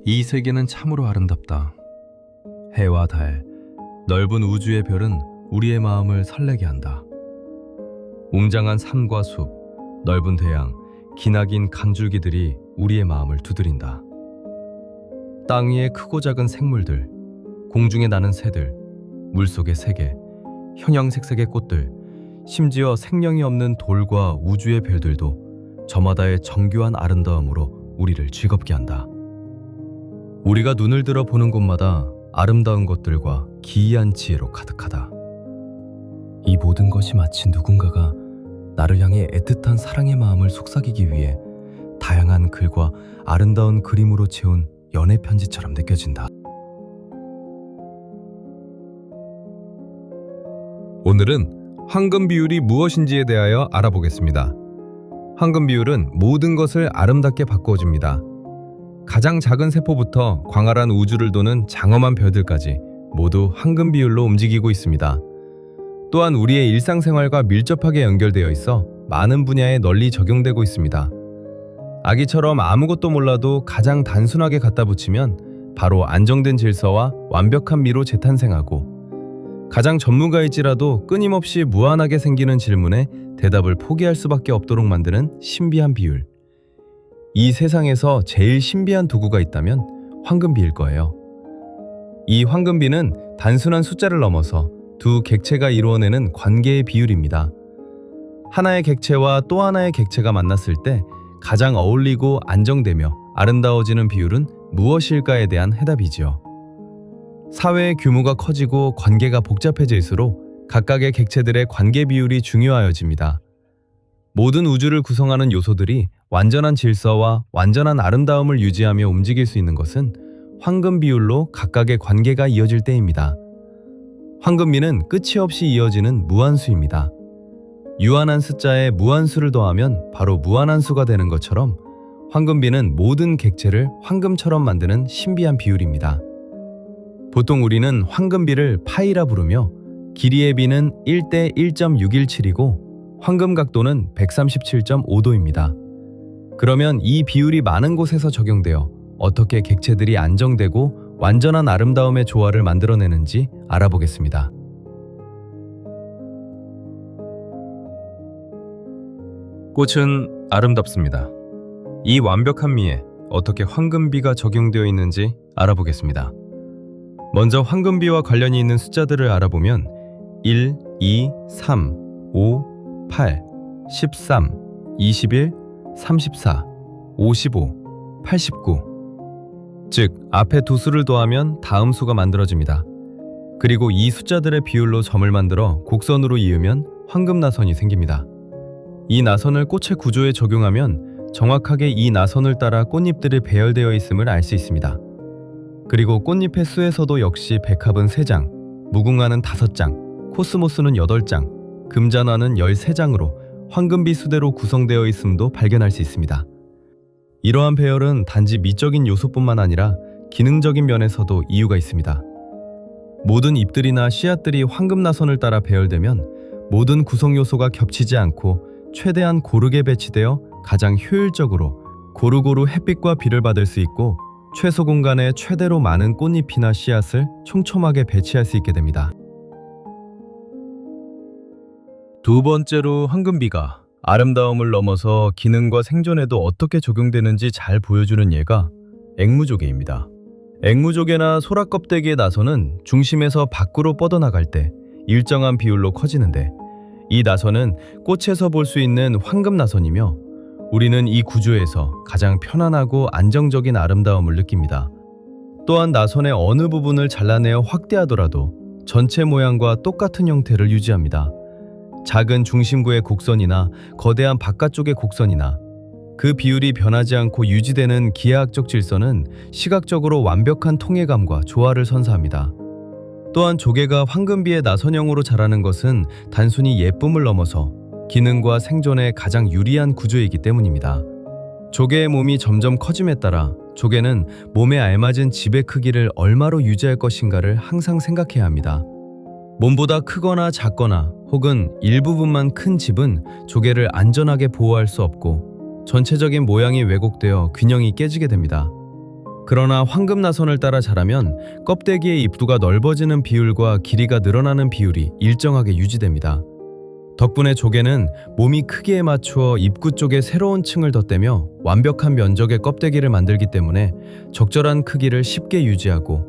이 세계는 참으로 아름답다. 해와 달, 넓은 우주의 별은 우리의 마음을 설레게 한다. 웅장한 산과 숲, 넓은 대양, 기나긴 강줄기들이 우리의 마음을 두드린다. 땅 위의 크고 작은 생물들, 공중에 나는 새들, 물속의 세계, 형형색색의 꽃들, 심지어 생명이 없는 돌과 우주의 별들도 저마다의 정교한 아름다움으로 우리를 즐겁게 한다. 우리가 눈을 들어 보는 곳마다 아름다운 것들과 기이한 지혜로 가득하다. 이 모든 것이 마치 누군가가 나를 향해 애틋한 사랑의 마음을 속삭이기 위해 다양한 글과 아름다운 그림으로 채운 연애 편지처럼 느껴진다. 오늘은 황금 비율이 무엇인지에 대하여 알아보겠습니다. 황금 비율은 모든 것을 아름답게 바꿔줍니다. 가장 작은 세포부터 광활한 우주를 도는 장엄한 별들까지 모두 황금 비율로 움직이고 있습니다. 또한 우리의 일상생활과 밀접하게 연결되어 있어 많은 분야에 널리 적용되고 있습니다. 아기처럼 아무것도 몰라도 가장 단순하게 갖다 붙이면 바로 안정된 질서와 완벽한 미로 재탄생하고, 가장 전문가일지라도 끊임없이 무한하게 생기는 질문에 대답을 포기할 수밖에 없도록 만드는 신비한 비율. 이 세상에서 제일 신비한 도구가 있다면 황금비일 거예요. 이 황금비는 단순한 숫자를 넘어서 두 객체가 이루어내는 관계의 비율입니다. 하나의 객체와 또 하나의 객체가 만났을 때 가장 어울리고 안정되며 아름다워지는 비율은 무엇일까에 대한 해답이지요. 사회의 규모가 커지고 관계가 복잡해질수록 각각의 객체들의 관계 비율이 중요하여집니다. 모든 우주를 구성하는 요소들이 완전한 질서와 완전한 아름다움을 유지하며 움직일 수 있는 것은 황금 비율로 각각의 관계가 이어질 때입니다. 황금비는 끝이 없이 이어지는 무한수입니다. 유한한 숫자에 무한수를 더하면 바로 무한한 수가 되는 것처럼 황금비는 모든 객체를 황금처럼 만드는 신비한 비율입니다. 보통 우리는 황금비를 파이라 부르며 길이의 비는 1대 1.617이고 황금 각도는 137.5도입니다. 그러면 이 비율이 많은 곳에서 적용되어 어떻게 객체들이 안정되고 완전한 아름다움의 조화를 만들어내는지 알아보겠습니다. 꽃은 아름답습니다. 이 완벽한 미에 어떻게 황금비가 적용되어 있는지 알아보겠습니다. 먼저 황금비와 관련이 있는 숫자들을 알아보면 1, 2, 3, 5, 8, 13, 21, 34, 55, 89. 즉, 앞에 두 수를 더하면 다음 수가 만들어집니다. 그리고 이 숫자들의 비율로 점을 만들어 곡선으로 이으면 황금나선이 생깁니다. 이 나선을 꽃의 구조에 적용하면 정확하게 이 나선을 따라 꽃잎들이 배열되어 있음을 알 수 있습니다. 그리고 꽃잎의 수에서도 역시 백합은 3장, 무궁화는 5장, 코스모스는 8장, 금잔화는 13장으로 황금비 수대로 구성되어 있음도 발견할 수 있습니다. 이러한 배열은 단지 미적인 요소뿐만 아니라 기능적인 면에서도 이유가 있습니다. 모든 잎들이나 씨앗들이 황금나선을 따라 배열되면 모든 구성 요소가 겹치지 않고 최대한 고르게 배치되어 가장 효율적으로 고루고루 햇빛과 비를 받을 수 있고 최소 공간에 최대로 많은 꽃잎이나 씨앗을 촘촘하게 배치할 수 있게 됩니다. 두 번째로 황금비가 아름다움을 넘어서 기능과 생존에도 어떻게 적용되는지 잘 보여주는 예가 앵무조개입니다. 앵무조개나 소라껍데기의 나선은 중심에서 밖으로 뻗어나갈 때 일정한 비율로 커지는데, 이 나선은 꽃에서 볼 수 있는 황금나선이며 우리는 이 구조에서 가장 편안하고 안정적인 아름다움을 느낍니다. 또한 나선의 어느 부분을 잘라내어 확대하더라도 전체 모양과 똑같은 형태를 유지합니다. 작은 중심부의 곡선이나 거대한 바깥쪽의 곡선이나 그 비율이 변하지 않고 유지되는 기하학적 질서는 시각적으로 완벽한 통일감과 조화를 선사합니다. 또한 조개가 황금비의 나선형으로 자라는 것은 단순히 예쁨을 넘어서 기능과 생존에 가장 유리한 구조이기 때문입니다. 조개의 몸이 점점 커짐에 따라 조개는 몸에 알맞은 집의 크기를 얼마로 유지할 것인가를 항상 생각해야 합니다. 몸보다 크거나 작거나 혹은 일부분만 큰 집은 조개를 안전하게 보호할 수 없고, 전체적인 모양이 왜곡되어 균형이 깨지게 됩니다. 그러나 황금나선을 따라 자라면 껍데기의 입구가 넓어지는 비율과 길이가 늘어나는 비율이 일정하게 유지됩니다. 덕분에 조개는 몸이 크기에 맞추어 입구 쪽에 새로운 층을 덧대며 완벽한 면적의 껍데기를 만들기 때문에 적절한 크기를 쉽게 유지하고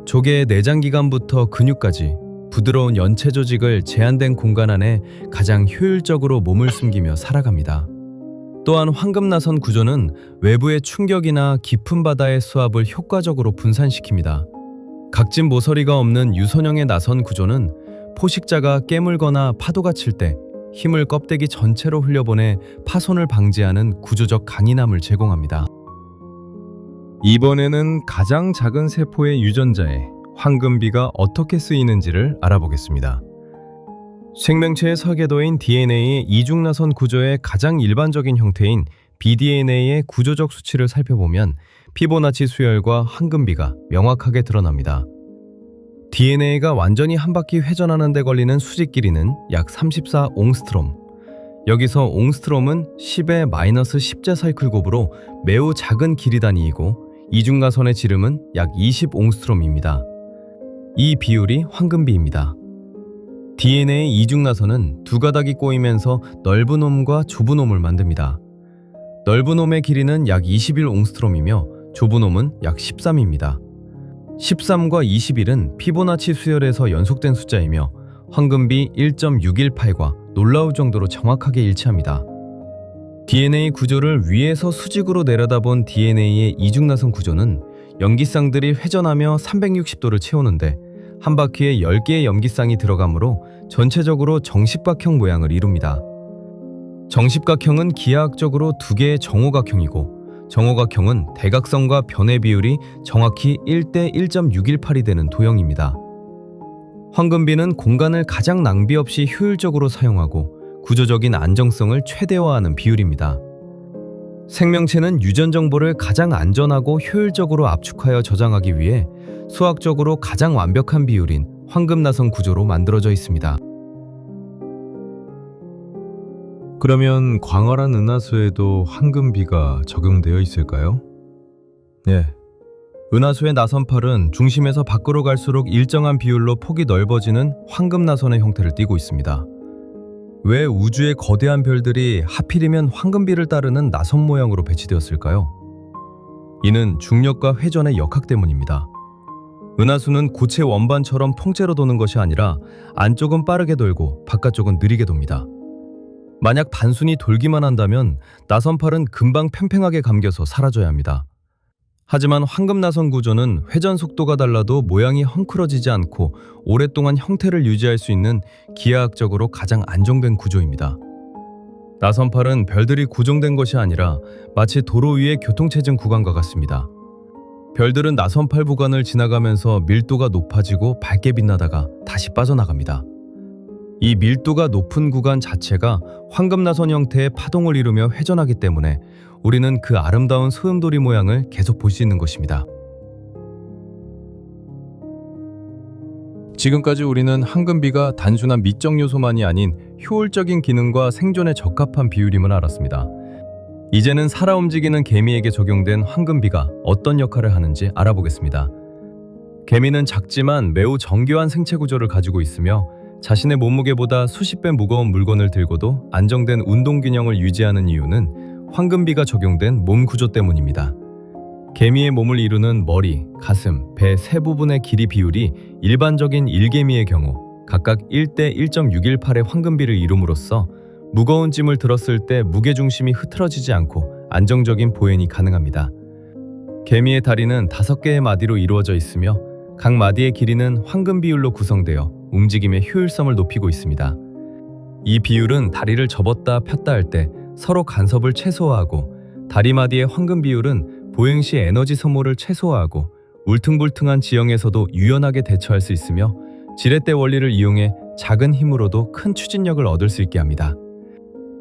조개의 내장기관부터 근육까지 부드러운 연체 조직을 제한된 공간 안에 가장 효율적으로 몸을 숨기며 살아갑니다. 또한 황금나선 구조는 외부의 충격이나 깊은 바다의 수압을 효과적으로 분산시킵니다. 각진 모서리가 없는 유선형의 나선 구조는 포식자가 깨물거나 파도가 칠 때 힘을 껍데기 전체로 흘려보내 파손을 방지하는 구조적 강인함을 제공합니다. 이번에는 가장 작은 세포의 유전자에 황금비가 어떻게 쓰이는지를 알아보겠습니다. 생명체의 설계도인 DNA의 이중나선 구조의 가장 일반적인 형태인 BDNA의 구조적 수치를 살펴보면 피보나치 수열과 황금비가 명확하게 드러납니다. DNA가 완전히 한 바퀴 회전하는 데 걸리는 수직 길이는 약 34옹스트롬. 여기서 옹스트롬은 10의 마이너스 10제 사이클 곱으로 매우 작은 길이 단위이고 이중나선의 지름은 약 20옹스트롬입니다. 이 비율이 황금비입니다. DNA 이중나선은 두 가닥이 꼬이면서 넓은 홈과 좁은 홈을 만듭니다. 넓은 홈의 길이는 약 21옹스트롬이며 좁은 홈은 약 13입니다. 13과 21은 피보나치 수열에서 연속된 숫자이며 황금비 1.618과 놀라울 정도로 정확하게 일치합니다. DNA 구조를 위에서 수직으로 내려다본 DNA의 이중나선 구조는 염기쌍들이 회전하며 360도를 채우는데 한 바퀴에 10개의 염기쌍이 들어가므로 전체적으로 정십각형 모양을 이룹니다. 정십각형은 기하학적으로 2개의 정오각형이고 정오각형은 대각선과 변의 비율이 정확히 1대 1.618이 되는 도형입니다. 황금비는 공간을 가장 낭비 없이 효율적으로 사용하고 구조적인 안정성을 최대화하는 비율입니다. 생명체는 유전 정보를 가장 안전하고 효율적으로 압축하여 저장하기 위해 수학적으로 가장 완벽한 비율인 황금나선 구조로 만들어져 있습니다. 그러면 광활한 은하수에도 황금비가 적용되어 있을까요? 네. 은하수의 나선팔은 중심에서 밖으로 갈수록 일정한 비율로 폭이 넓어지는 황금나선의 형태를 띠고 있습니다. 왜 우주의 거대한 별들이 하필이면 황금비를 따르는 나선 모양으로 배치되었을까요? 이는 중력과 회전의 역학 때문입니다. 은하수는 고체 원반처럼 통째로 도는 것이 아니라 안쪽은 빠르게 돌고 바깥쪽은 느리게 돕니다. 만약 단순히 돌기만 한다면 나선팔은 금방 팽팽하게 감겨서 사라져야 합니다. 하지만 황금나선 구조는 회전 속도가 달라도 모양이 헝클어지지 않고 오랫동안 형태를 유지할 수 있는 기하학적으로 가장 안정된 구조입니다. 나선팔은 별들이 고정된 것이 아니라 마치 도로 위의 교통체증 구간과 같습니다. 별들은 나선팔 구간을 지나가면서 밀도가 높아지고 밝게 빛나다가 다시 빠져나갑니다. 이 밀도가 높은 구간 자체가 황금나선 형태의 파동을 이루며 회전하기 때문에 우리는 그 아름다운 소용돌이 모양을 계속 볼 수 있는 것입니다. 지금까지 우리는 황금비가 단순한 미적 요소만이 아닌 효율적인 기능과 생존에 적합한 비율임을 알았습니다. 이제는 살아 움직이는 개미에게 적용된 황금비가 어떤 역할을 하는지 알아보겠습니다. 개미는 작지만 매우 정교한 생체 구조를 가지고 있으며 자신의 몸무게보다 수십 배 무거운 물건을 들고도 안정된 운동 균형을 유지하는 이유는 황금비가 적용된 몸 구조 때문입니다. 개미의 몸을 이루는 머리, 가슴, 배 세 부분의 길이 비율이 일반적인 일개미의 경우 각각 1대 1.618의 황금비를 이룸으로써 무거운 짐을 들었을 때 무게중심이 흐트러지지 않고 안정적인 보행이 가능합니다. 개미의 다리는 5개의 마디로 이루어져 있으며 각 마디의 길이는 황금 비율로 구성되어 움직임의 효율성을 높이고 있습니다. 이 비율은 다리를 접었다 폈다 할 때 서로 간섭을 최소화하고 다리마디의 황금 비율은 보행 시 에너지 소모를 최소화하고 울퉁불퉁한 지형에서도 유연하게 대처할 수 있으며 지렛대 원리를 이용해 작은 힘으로도 큰 추진력을 얻을 수 있게 합니다.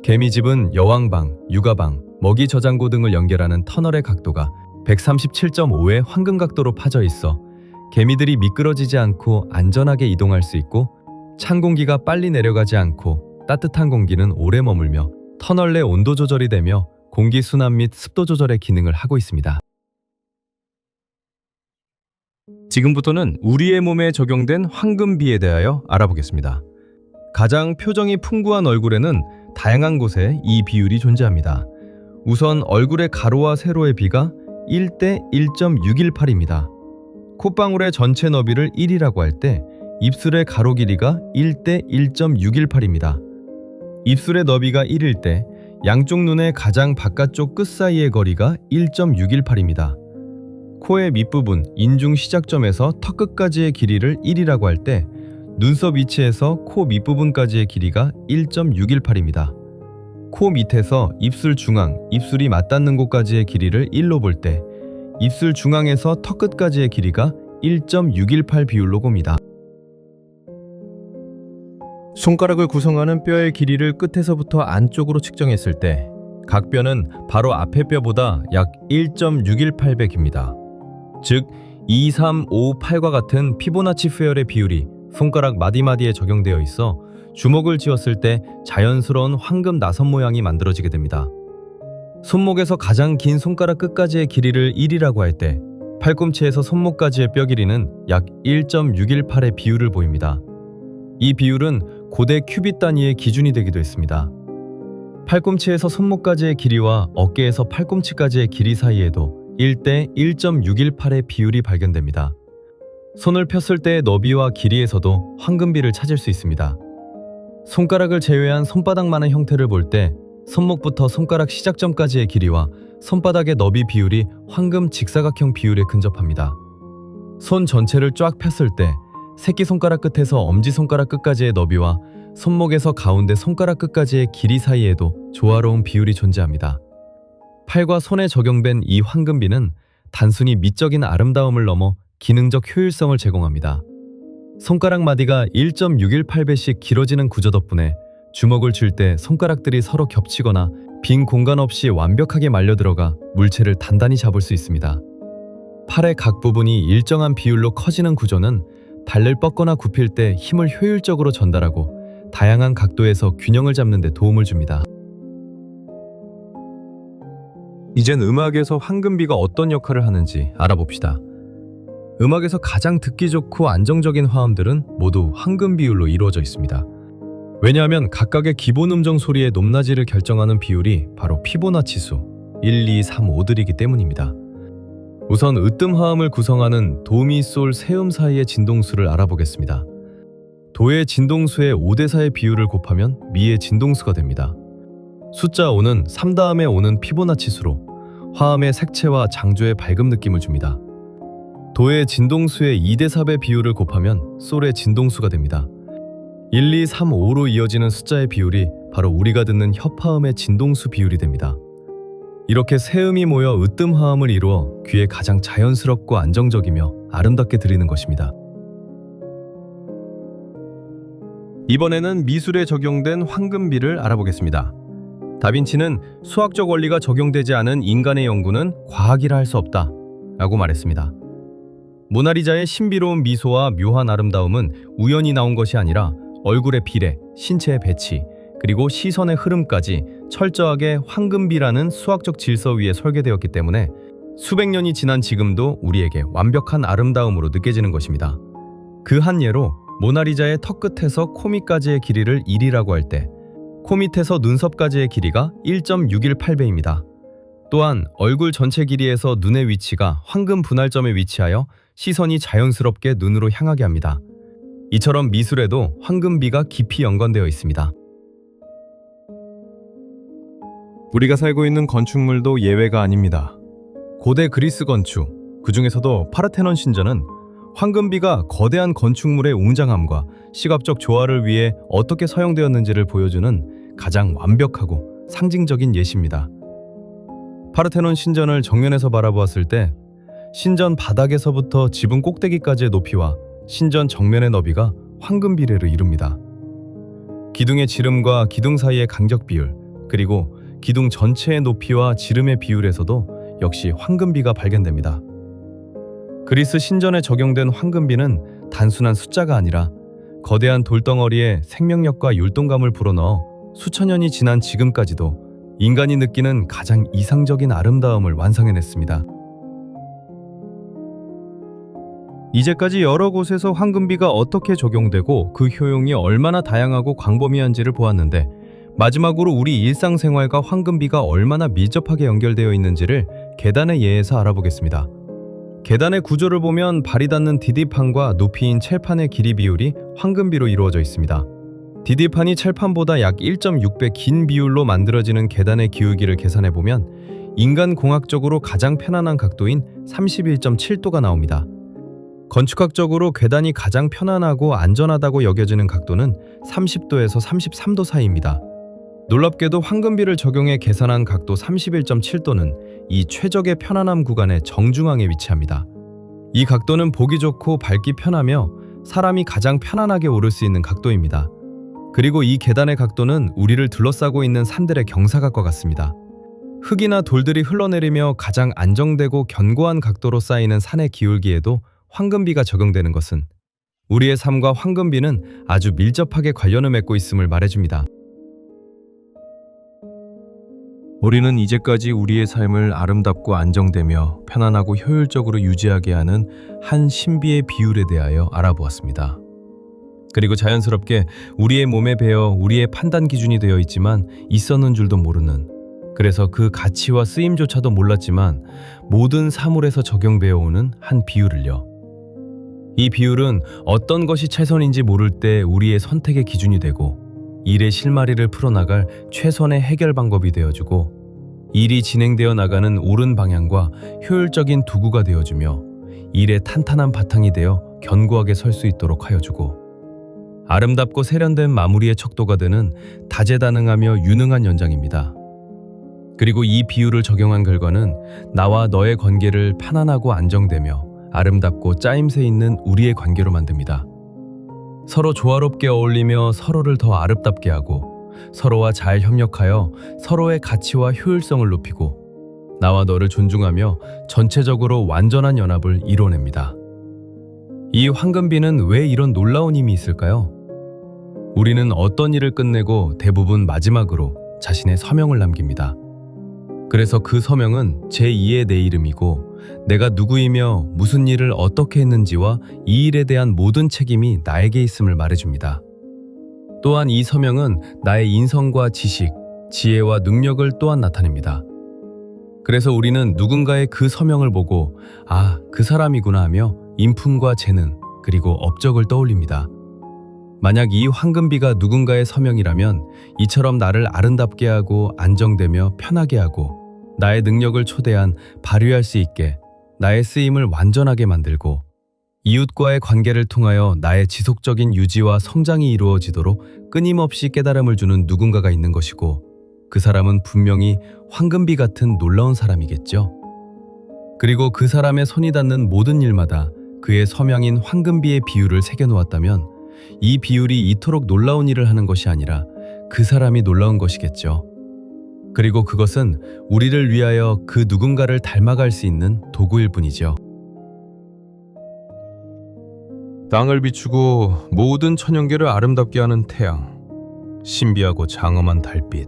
개미집은 여왕방, 육아방, 먹이 저장고 등을 연결하는 터널의 각도가 137.5의 황금 각도로 파져 있어 개미들이 미끄러지지 않고 안전하게 이동할 수 있고 찬 공기가 빨리 내려가지 않고 따뜻한 공기는 오래 머물며 터널 내 온도 조절이 되며 공기 순환 및 습도 조절의 기능을 하고 있습니다. 지금부터는 우리의 몸에 적용된 황금비에 대하여 알아보겠습니다. 가장 표정이 풍부한 얼굴에는 다양한 곳에 이 비율이 존재합니다. 우선 얼굴의 가로와 세로의 비가 1대 1.618입니다. 콧방울의 전체 너비를 1이라고 할 때 입술의 가로 길이가 1대 1.618입니다. 입술의 너비가 1일 때 양쪽 눈의 가장 바깥쪽 끝 사이의 거리가 1.618입니다. 코의 밑부분 인중 시작점에서 턱 끝까지의 길이를 1이라고 할 때 눈썹 위치에서 코 밑부분까지의 길이가 1.618입니다. 코 밑에서 입술 중앙, 입술이 맞닿는 곳까지의 길이를 1로 볼 때 입술 중앙에서 턱 끝까지의 길이가 1.618 비율로 봅니다. 손가락을 구성하는 뼈의 길이를 끝에서부터 안쪽으로 측정했을 때 각 뼈는 바로 앞의 뼈보다 약 1.618배입니다. 즉 2, 3, 5, 8과 같은 피보나치 수열의 비율이 손가락 마디마디에 적용되어 있어 주먹을 쥐었을 때 자연스러운 황금 나선 모양이 만들어지게 됩니다. 손목에서 가장 긴 손가락 끝까지의 길이를 1이라고 할 때 팔꿈치에서 손목까지의 뼈 길이는 약 1.618의 비율을 보입니다. 이 비율은 고대 큐빗 단위의 기준이 되기도 했습니다. 팔꿈치에서 손목까지의 길이와 어깨에서 팔꿈치까지의 길이 사이에도 1대 1.618의 비율이 발견됩니다. 손을 폈을 때의 너비와 길이에서도 황금비를 찾을 수 있습니다. 손가락을 제외한 손바닥만한 형태를 볼 때 손목부터 손가락 시작점까지의 길이와 손바닥의 너비 비율이 황금 직사각형 비율에 근접합니다. 손 전체를 쫙 폈을 때 새끼손가락 끝에서 엄지손가락 끝까지의 너비와 손목에서 가운데 손가락 끝까지의 길이 사이에도 조화로운 비율이 존재합니다. 팔과 손에 적용된 이 황금비는 단순히 미적인 아름다움을 넘어 기능적 효율성을 제공합니다. 손가락 마디가 1.618배씩 길어지는 구조 덕분에 주먹을 쥘 때 손가락들이 서로 겹치거나 빈 공간 없이 완벽하게 말려 들어가 물체를 단단히 잡을 수 있습니다. 팔의 각 부분이 일정한 비율로 커지는 구조는 발을 뻗거나 굽힐 때 힘을 효율적으로 전달하고 다양한 각도에서 균형을 잡는 데 도움을 줍니다. 이젠 음악에서 황금비가 어떤 역할을 하는지 알아봅시다. 음악에서 가장 듣기 좋고 안정적인 화음들은 모두 황금 비율로 이루어져 있습니다. 왜냐하면 각각의 기본 음정 소리의 높낮이를 결정하는 비율이 바로 피보나치 수 1, 2, 3, 5들이기 때문입니다. 우선 으뜸 화음을 구성하는 도, 미, 솔, 세음 사이의 진동수를 알아보겠습니다. 도의 진동수의 5대4의 비율을 곱하면 미의 진동수가 됩니다. 숫자 5는 3 다음에 오는 피보나치 수로 화음의 색채와 장조의 밝음 느낌을 줍니다. 도의 진동수의 2대4배 비율을 곱하면 솔의 진동수가 됩니다. 1, 2, 3, 5로 이어지는 숫자의 비율이 바로 우리가 듣는 협화음의 진동수 비율이 됩니다. 이렇게 세음이 모여 으뜸 화음을 이루어 귀에 가장 자연스럽고 안정적이며 아름답게 들리는 것입니다. 이번에는 미술에 적용된 황금비를 알아보겠습니다. 다빈치는 수학적 원리가 적용되지 않은 인간의 연구는 과학이라 할 수 없다 라고 말했습니다. 모나리자의 신비로운 미소와 묘한 아름다움은 우연히 나온 것이 아니라 얼굴의 비례, 신체의 배치, 그리고 시선의 흐름까지 철저하게 황금비라는 수학적 질서 위에 설계되었기 때문에 수백 년이 지난 지금도 우리에게 완벽한 아름다움으로 느껴지는 것입니다. 그 한 예로 모나리자의 턱 끝에서 코 밑까지의 길이를 1이라고 할 때 코 밑에서 눈썹까지의 길이가 1.618배입니다. 또한 얼굴 전체 길이에서 눈의 위치가 황금 분할점에 위치하여 시선이 자연스럽게 눈으로 향하게 합니다. 이처럼 미술에도 황금비가 깊이 연관되어 있습니다. 우리가 살고 있는 건축물도 예외가 아닙니다. 고대 그리스 건축, 그 중에서도 파르테논 신전은 황금비가 거대한 건축물의 웅장함과 시각적 조화를 위해 어떻게 사용되었는지를 보여주는 가장 완벽하고 상징적인 예시입니다. 파르테논 신전을 정면에서 바라보았을 때 신전 바닥에서부터 지붕 꼭대기까지의 높이와 신전 정면의 너비가 황금 비례를 이룹니다. 기둥의 지름과 기둥 사이의 간격 비율, 그리고 기둥 전체의 높이와 지름의 비율에서도 역시 황금비가 발견됩니다. 그리스 신전에 적용된 황금비는 단순한 숫자가 아니라 거대한 돌덩어리에 생명력과 율동감을 불어넣어 수천 년이 지난 지금까지도 인간이 느끼는 가장 이상적인 아름다움을 완성해냈습니다. 이제까지 여러 곳에서 황금비가 어떻게 적용되고 그 효용이 얼마나 다양하고 광범위한지를 보았는데, 마지막으로 우리 일상생활과 황금비가 얼마나 밀접하게 연결되어 있는지를 계단의 예에서 알아보겠습니다. 계단의 구조를 보면 발이 닿는 디디판과 높이인 첼판의 길이 비율이 황금비로 이루어져 있습니다. 디디판이 첼판보다 약 1.6배 긴 비율로 만들어지는 계단의 기울기를 계산해보면 인간 공학적으로 가장 편안한 각도인 31.7도가 나옵니다. 건축학적으로 계단이 가장 편안하고 안전하다고 여겨지는 각도는 30도에서 33도 사이입니다. 놀랍게도 황금비를 적용해 계산한 각도 31.7도는 이 최적의 편안함 구간의 정중앙에 위치합니다. 이 각도는 보기 좋고 밟기 편하며 사람이 가장 편안하게 오를 수 있는 각도입니다. 그리고 이 계단의 각도는 우리를 둘러싸고 있는 산들의 경사각과 같습니다. 흙이나 돌들이 흘러내리며 가장 안정되고 견고한 각도로 쌓이는 산의 기울기에도 황금비가 적용되는 것은 우리의 삶과 황금비는 아주 밀접하게 관련을 맺고 있음을 말해줍니다. 우리는 이제까지 우리의 삶을 아름답고 안정되며 편안하고 효율적으로 유지하게 하는 한 신비의 비율에 대하여 알아보았습니다. 그리고 자연스럽게 우리의 몸에 배어 우리의 판단 기준이 되어 있지만 있었는 줄도 모르는, 그래서 그 가치와 쓰임조차도 몰랐지만 모든 사물에서 적용되어 오는 한 비율을요. 이 비율은 어떤 것이 최선인지 모를 때 우리의 선택의 기준이 되고 일의 실마리를 풀어나갈 최선의 해결 방법이 되어주고 일이 진행되어 나가는 옳은 방향과 효율적인 도구가 되어주며 일의 탄탄한 바탕이 되어 견고하게 설 수 있도록 하여주고 아름답고 세련된 마무리의 척도가 되는 다재다능하며 유능한 연장입니다. 그리고 이 비율을 적용한 결과는 나와 너의 관계를 편안하고 안정되며 아름답고 짜임새 있는 우리의 관계로 만듭니다. 서로 조화롭게 어울리며 서로를 더 아름답게 하고 서로와 잘 협력하여 서로의 가치와 효율성을 높이고 나와 너를 존중하며 전체적으로 완전한 연합을 이뤄냅니다. 이 황금비는 왜 이런 놀라운 힘이 있을까요? 우리는 어떤 일을 끝내고 대부분 마지막으로 자신의 서명을 남깁니다. 그래서 그 서명은 제2의 내 이름이고 내가 누구이며 무슨 일을 어떻게 했는지와 이 일에 대한 모든 책임이 나에게 있음을 말해줍니다. 또한 이 서명은 나의 인성과 지식, 지혜와 능력을 또한 나타냅니다. 그래서 우리는 누군가의 그 서명을 보고 아, 그 사람이구나 하며 인품과 재능, 그리고 업적을 떠올립니다. 만약 이 황금비가 누군가의 서명이라면 이처럼 나를 아름답게 하고 안정되며 편하게 하고 나의 능력을 초대한 발휘할 수 있게 나의 쓰임을 완전하게 만들고 이웃과의 관계를 통하여 나의 지속적인 유지와 성장이 이루어지도록 끊임없이 깨달음을 주는 누군가가 있는 것이고 그 사람은 분명히 황금비 같은 놀라운 사람이겠죠. 그리고 그 사람의 손이 닿는 모든 일마다 그의 서명인 황금비의 비율을 새겨놓았다면 이 비율이 이토록 놀라운 일을 하는 것이 아니라 그 사람이 놀라운 것이겠죠. 그리고 그것은 우리를 위하여 그 누군가를 닮아갈 수 있는 도구일 뿐이죠. 땅을 비추고 모든 천연계를 아름답게 하는 태양, 신비하고 장엄한 달빛,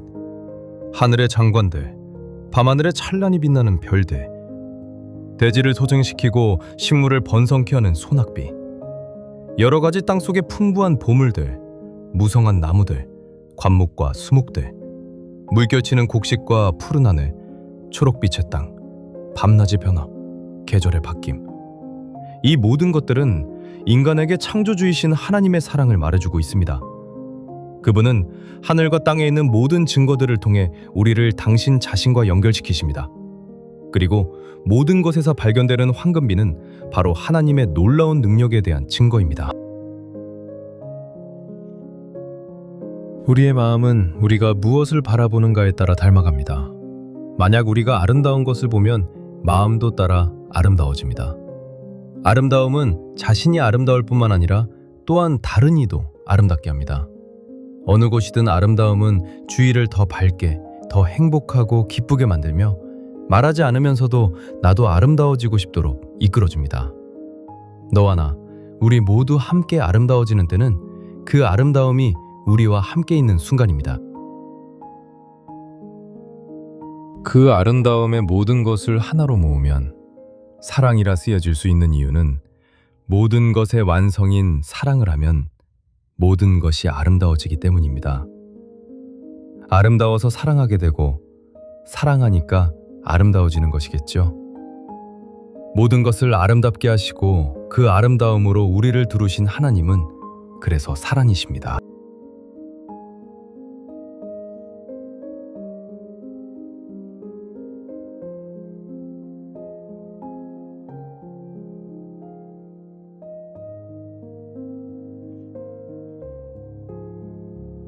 하늘의 장관들, 밤하늘에 찬란히 빛나는 별들, 대지를 소생시키고 식물을 번성케 하는 소낙비, 여러 가지 땅속의 풍부한 보물들, 무성한 나무들, 관목과 수목들, 물결치는 곡식과 푸른 하늘, 초록빛의 땅, 밤낮의 변화, 계절의 바뀜. 이 모든 것들은 인간에게 창조주이신 하나님의 사랑을 말해주고 있습니다. 그분은 하늘과 땅에 있는 모든 증거들을 통해 우리를 당신 자신과 연결시키십니다. 그리고 모든 것에서 발견되는 황금비는 바로 하나님의 놀라운 능력에 대한 증거입니다. 우리의 마음은 우리가 무엇을 바라보는가에 따라 닮아갑니다. 만약 우리가 아름다운 것을 보면 마음도 따라 아름다워집니다. 아름다움은 자신이 아름다울 뿐만 아니라 또한 다른 이도 아름답게 합니다. 어느 곳이든 아름다움은 주위를 더 밝게, 더 행복하고 기쁘게 만들며 말하지 않으면서도 나도 아름다워지고 싶도록 이끌어줍니다. 너와 나, 우리 모두 함께 아름다워지는 때는 그 아름다움이 우리와 함께 있는 순간입니다. 그 아름다움의 모든 것을 하나로 모으면 사랑이라 쓰여질 수 있는 이유는 모든 것의 완성인 사랑을 하면 모든 것이 아름다워지기 때문입니다. 아름다워서 사랑하게 되고 사랑하니까 아름다워지는 것이겠죠. 모든 것을 아름답게 하시고 그 아름다움으로 우리를 두르신 하나님은 그래서 사랑이십니다.